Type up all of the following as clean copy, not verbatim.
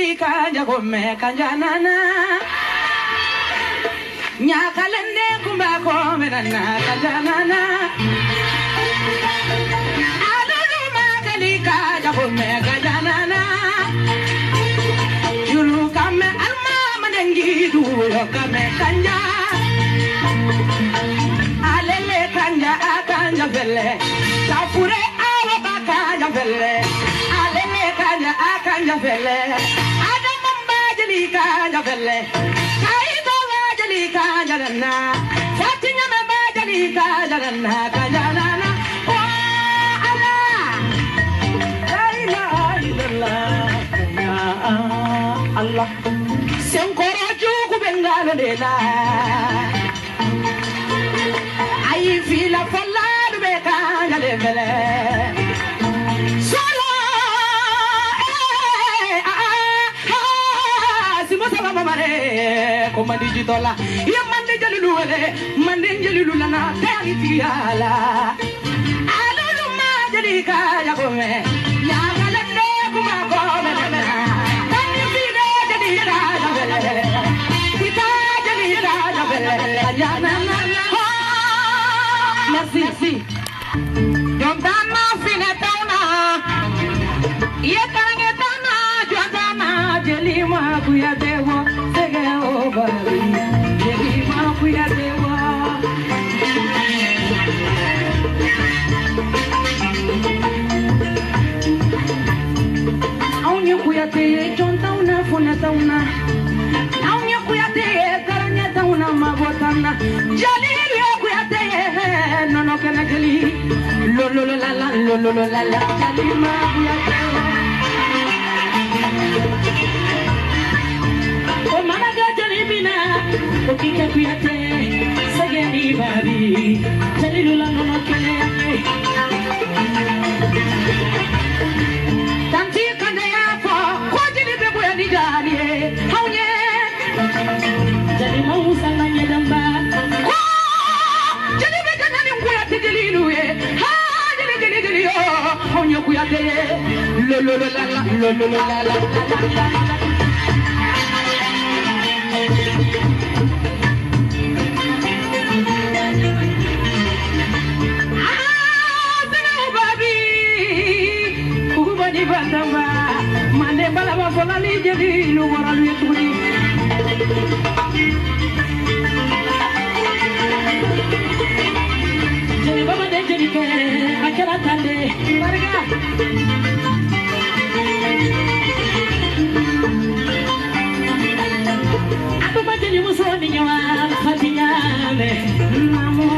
jalika jagome kanjanana nyakalende kumba komenana kanjanana aluluma jalika jagome kanjanana yulu kame alma manengi du kame kanja alele kanja akanja vele tafure awa bakanja vele alele kanja akanja vele adamamba jalika javele kaito jalika jalana satinya mamba jalika jalana kanjanana wa Allah la ilaha illallah ya Allah senkoro jugu bengalo dela ai fila falla be kanja levele Koma digitola ya mande jalilu wele mande jalilu lana tani tiala alulu ma jalika ya kome ya galande kuma kome tani fide jalika ya wele kita jalika ya wele ya na merci si jondana fine tauna ye karange tauna jondana jelima kuya dewo Kuyate chonta una funeta una Aunya kuyate karanyata una mabotana Jalili kuyate no no kana jali lo la la jali ma kuyate O mama jali bina o kika kuyate sageni babi jali la no no kana jadi mau sananya damba jadi begana ni kuyate jelilu ha jeli yo honyo kuyate lo la Kubani batamba mande balaba folali jelilu moral yeturi Jadi baba de jadi ke akara tande marga Aku majeni musoni nyawa fatinya me mamo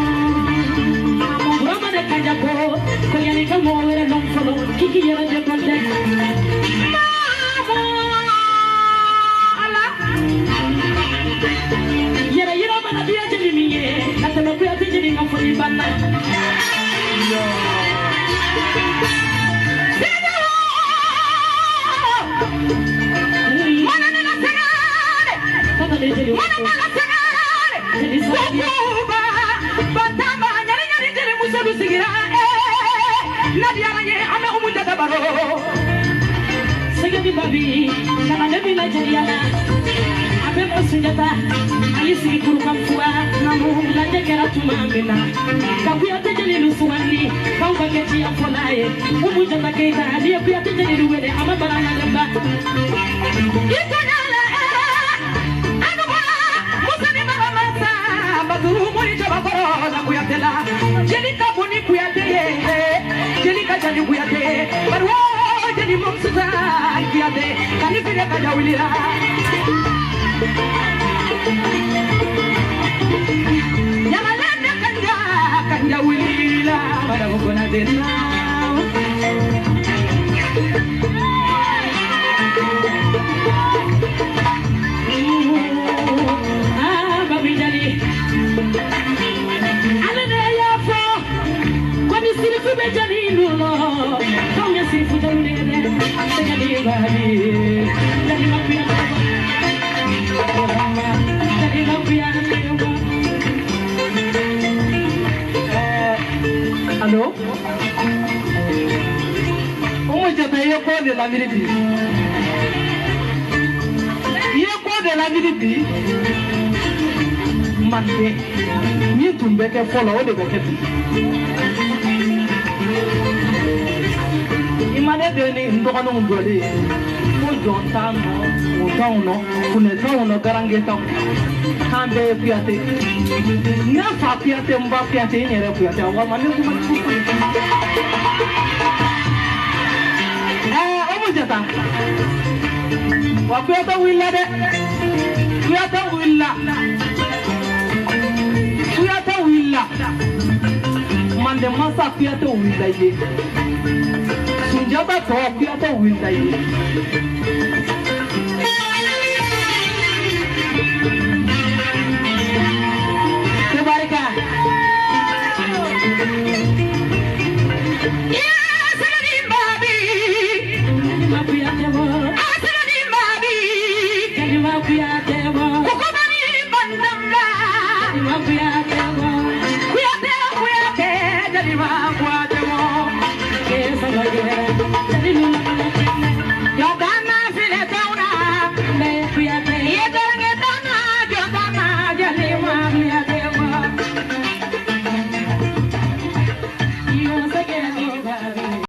baba de kajako ko yani kamo wera non folo kiki yara je konte Yera mana dia jadi miye kata lo dia jadi ngafoni bana Mana nena segale kata dia jadi mana segale jadi soba batamba nyari jadi musuh sigira nadia nanye ame umunda tabaro segedi babi kana debi la jariana Bebo senjata ayisi kuruka mfua namu laje kera tumamina kabuya tejeli lusuwani kanga kechi ya folaye umujata keita aliye kuya tejeli luwele ama barana lamba itonyala anuba musani maramasa baduru muri jabakoro na kuya tela jelika boni kuya teye jelika jali kuya teye barwo jeli mumsuza kuya teye kanifire kajawilira Yamalanda kanja wilila pada mukona dena babi jali alene ya fo kwani sirifu be jali lulo kanya sirifu jali de segadi babi jali mapia Allô? On m'a dit que je suis de la militaire. de la bi mande ni tumbe ke folo o de be ke imane de ni ndokono ngole ko jontano o tawno kune tawno garange taw kambe piate na fa piate mba piate nyere piate wa mane ko o mo jata wa piate willa de piate willa mande masa piate willa ye sunjata to piate willa ye Kebarika ya salani babi ma piate wo salani babi kali ma piate wo kokobani bandamba ma piate wo piate jadi ma